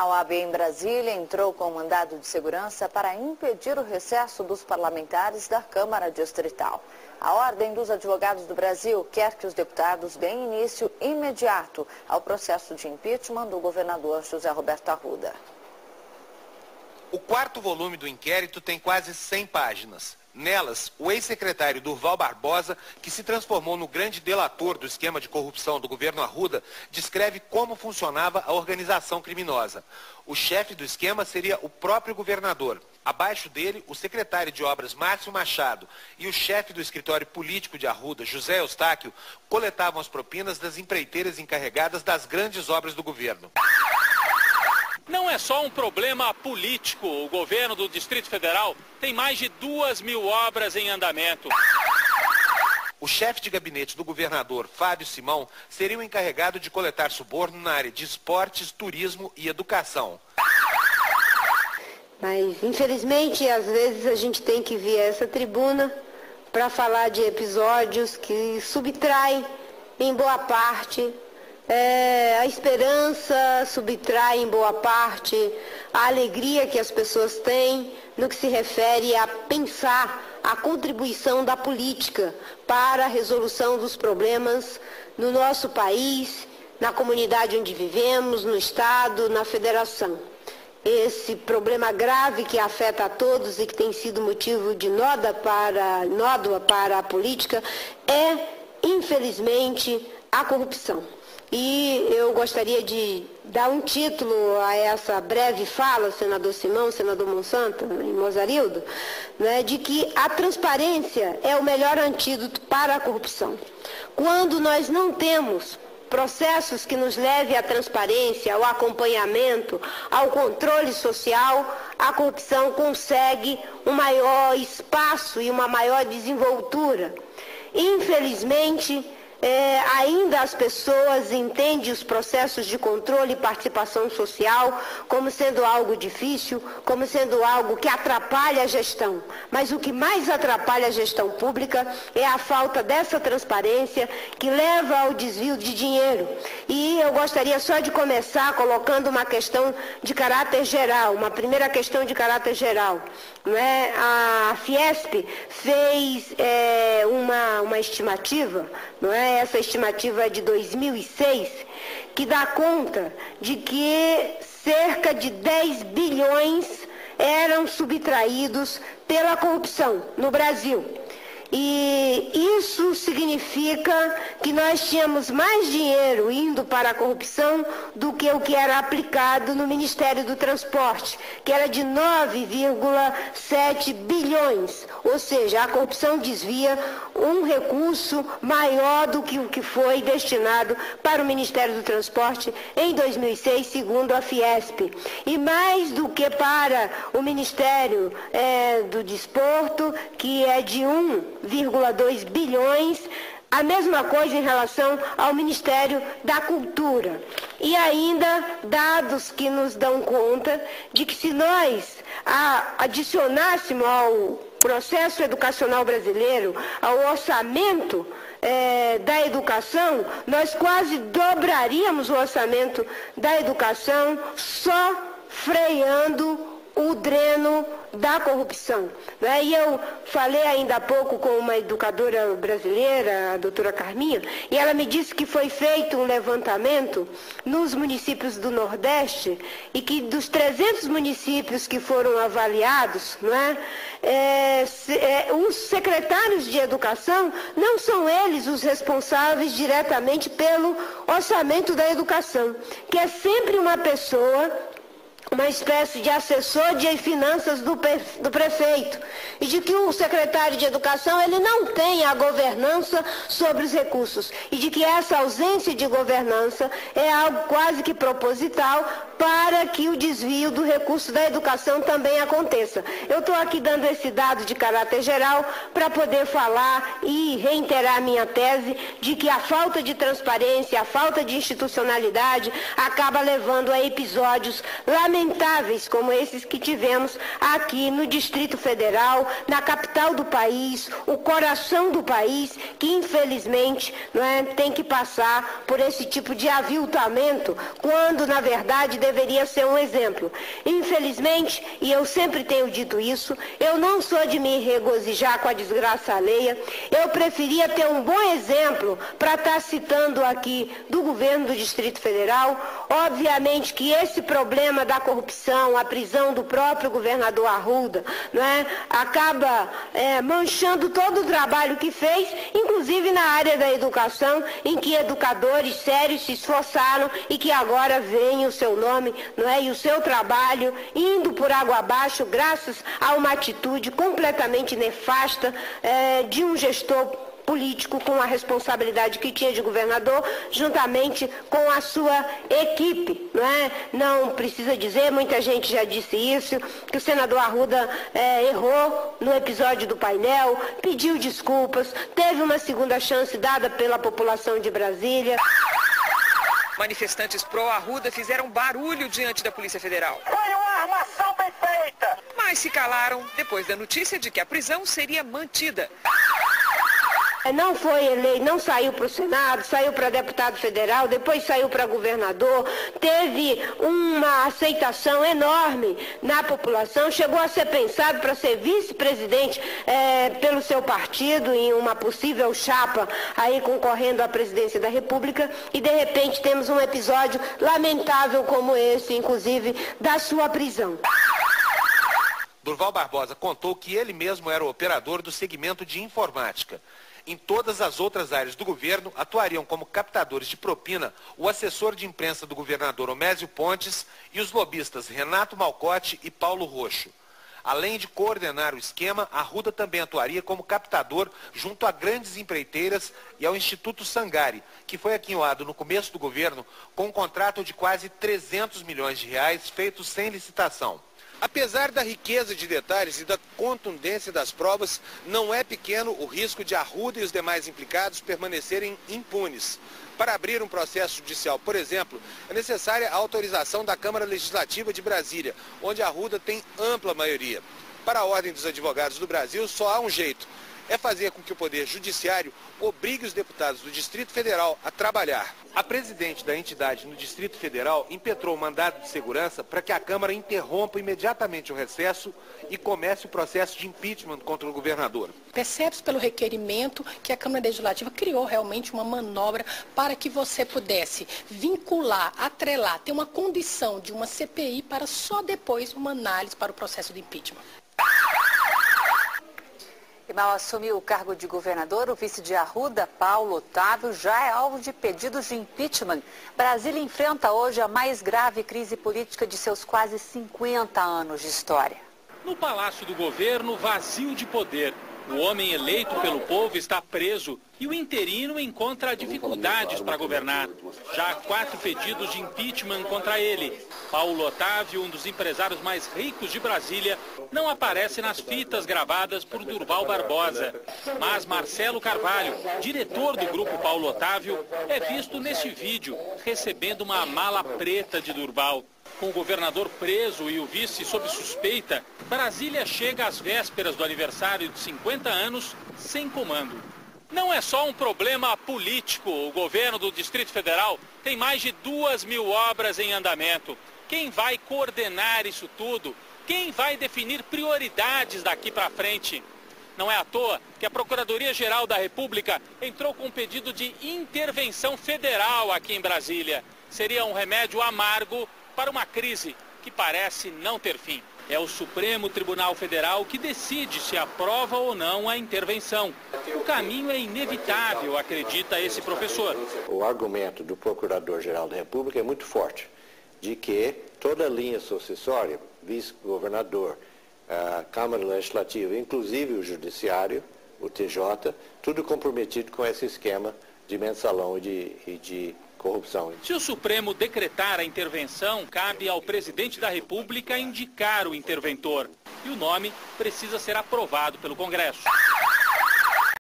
A OAB em Brasília entrou com um mandado de segurança para impedir o recesso dos parlamentares da Câmara Distrital. A Ordem dos Advogados do Brasil quer que os deputados deem início imediato ao processo de impeachment do governador José Roberto Arruda. O quarto volume do inquérito tem quase 100 páginas. Nelas, o ex-secretário Durval Barbosa, que se transformou no grande delator do esquema de corrupção do governo Arruda, descreve como funcionava a organização criminosa. O chefe do esquema seria o próprio governador. Abaixo dele, o secretário de Obras Márcio Machado e o chefe do escritório político de Arruda, José Eustáquio, coletavam as propinas das empreiteiras encarregadas das grandes obras do governo. Não é só um problema político. O governo do Distrito Federal tem mais de 2.000 obras em andamento. O chefe de gabinete do governador, Fábio Simão, seria o encarregado de coletar suborno na área de esportes, turismo e educação. Mas, infelizmente, às vezes a gente tem que vir a essa tribuna para falar de episódios que subtraem, em boa parte, a esperança, subtrai em boa parte a alegria que as pessoas têm no que se refere a pensar a contribuição da política para a resolução dos problemas no nosso país, na comunidade onde vivemos, no Estado, na Federação. Esse problema grave que afeta a todos e que tem sido motivo de nódoa para a política é, infelizmente, a corrupção. E eu gostaria de dar um título a essa breve fala, senador Simão, senador Monsanto e Mozarildo, né, de que a transparência é o melhor antídoto para a corrupção. Quando nós não temos processos que nos levem à transparência, ao acompanhamento, ao controle social, a corrupção consegue um maior espaço e uma maior desenvoltura. Infelizmente, ainda as pessoas entendem os processos de controle e participação social como sendo algo difícil, como sendo algo que atrapalha a gestão. Mas o que mais atrapalha a gestão pública é a falta dessa transparência que leva ao desvio de dinheiro. E eu gostaria só de começar colocando uma questão de caráter geral, uma primeira questão de caráter geral. Né? A Fiesp fez uma estimativa, não é? Essa estimativa é de 2006, que dá conta de que cerca de 10 bilhões eram subtraídos pela corrupção no Brasil. E isso significa que nós tínhamos mais dinheiro indo para a corrupção do que o que era aplicado no Ministério do Transporte, que era de 9,7 bilhões. Ou seja, a corrupção desvia um recurso maior do que o que foi destinado para o Ministério do Transporte em 2006, segundo a Fiesp. E mais do que para o Ministério do Desporto, que é de 1,2 bilhões, a mesma coisa em relação ao Ministério da Cultura. E ainda dados que nos dão conta de que se nós adicionássemos ao processo educacional brasileiro, ao orçamento da educação, nós quase dobraríamos o orçamento da educação só freando o dreno da corrupção. Né? E eu falei ainda há pouco com uma educadora brasileira, a doutora Carminha, e ela me disse que foi feito um levantamento nos municípios do Nordeste e que dos 300 municípios que foram avaliados, não é? Os secretários de educação não são eles os responsáveis diretamente pelo orçamento da educação, que é sempre uma pessoa, uma espécie de assessor de finanças do prefeito, e de que o secretário de educação ele não tem a governança sobre os recursos, e de que essa ausência de governança é algo quase que proposital para que o desvio do recurso da educação também aconteça. Eu estou aqui dando esse dado de caráter geral para poder falar e reiterar minha tese de que a falta de transparência, a falta de institucionalidade acaba levando a episódios lamentáveis como esses que tivemos aqui no Distrito Federal, na capital do país, o coração do país, que infelizmente tem que passar por esse tipo de aviltamento, quando na verdade deveria ser um exemplo. Infelizmente, e eu sempre tenho dito isso, eu não sou de me regozijar com a desgraça alheia. Eu preferia ter um bom exemplo para estar citando aqui do governo do Distrito Federal. Obviamente que esse problema da corrupção, a prisão do próprio governador Arruda, não é, acaba manchando todo o trabalho que fez, inclusive na área da educação, em que educadores sérios se esforçaram e que agora vem o seu nome, não é, e o seu trabalho indo por água abaixo graças a uma atitude completamente nefasta de um gestor político com a responsabilidade que tinha de governador, juntamente com a sua equipe, não é? Não precisa dizer, muita gente já disse isso, que o senador Arruda errou no episódio do painel, pediu desculpas, teve uma segunda chance dada pela população de Brasília. Manifestantes pró-Arruda fizeram barulho diante da Polícia Federal. Foi uma armação bem feita! Mas se calaram depois da notícia de que a prisão seria mantida. Não foi eleito, não saiu para o Senado, saiu para deputado federal, depois saiu para governador, teve uma aceitação enorme na população, chegou a ser pensado para ser vice-presidente pelo seu partido em uma possível chapa aí concorrendo à presidência da República, e de repente temos um episódio lamentável como esse, inclusive da sua prisão. Durval Barbosa contou que ele mesmo era o operador do segmento de informática. Em todas as outras áreas do governo, atuariam como captadores de propina o assessor de imprensa do governador Omésio Pontes e os lobistas Renato Malcotti e Paulo Roxo. Além de coordenar o esquema, Arruda também atuaria como captador junto a grandes empreiteiras e ao Instituto Sangari, que foi aquinhoado no começo do governo com um contrato de quase 300 milhões de reais feito sem licitação. Apesar da riqueza de detalhes e da contundência das provas, não é pequeno o risco de Arruda e os demais implicados permanecerem impunes. Para abrir um processo judicial, por exemplo, é necessária a autorização da Câmara Legislativa de Brasília, onde Arruda tem ampla maioria. Para a Ordem dos Advogados do Brasil, só há um jeito: é fazer com que o Poder Judiciário obrigue os deputados do Distrito Federal a trabalhar. A presidente da entidade no Distrito Federal impetrou o mandado de segurança para que a Câmara interrompa imediatamente o recesso e comece o processo de impeachment contra o governador. Percebe-se pelo requerimento que a Câmara Legislativa criou realmente uma manobra para que você pudesse vincular, atrelar, ter uma condição de uma CPI para só depois uma análise para o processo de impeachment. E mal assumiu o cargo de governador, o vice de Arruda, Paulo Otávio, já é alvo de pedidos de impeachment. Brasília enfrenta hoje a mais grave crise política de seus quase 50 anos de história. No Palácio do Governo, vazio de poder. O homem eleito pelo povo está preso e o interino encontra dificuldades para governar. Já há 4 pedidos de impeachment contra ele. Paulo Otávio, um dos empresários mais ricos de Brasília, não aparece nas fitas gravadas por Durval Barbosa. Mas Marcelo Carvalho, diretor do grupo Paulo Otávio, é visto neste vídeo recebendo uma mala preta de Durval. Com o governador preso e o vice sob suspeita, Brasília chega às vésperas do aniversário de 50 anos sem comando. Não é só um problema político. O governo do Distrito Federal tem mais de 2.000 obras em andamento. Quem vai coordenar isso tudo? Quem vai definir prioridades daqui para frente? Não é à toa que a Procuradoria-Geral da República entrou com um pedido de intervenção federal aqui em Brasília. Seria um remédio amargo para uma crise que parece não ter fim. É o Supremo Tribunal Federal que decide se aprova ou não a intervenção. O caminho é inevitável, acredita esse professor. O argumento do Procurador-Geral da República é muito forte, de que toda a linha sucessória, vice-governador, a Câmara Legislativa, inclusive o Judiciário, o TJ, tudo comprometido com esse esquema de mensalão e de corrupção. Se o Supremo decretar a intervenção, cabe ao presidente da República indicar o interventor. E o nome precisa ser aprovado pelo Congresso.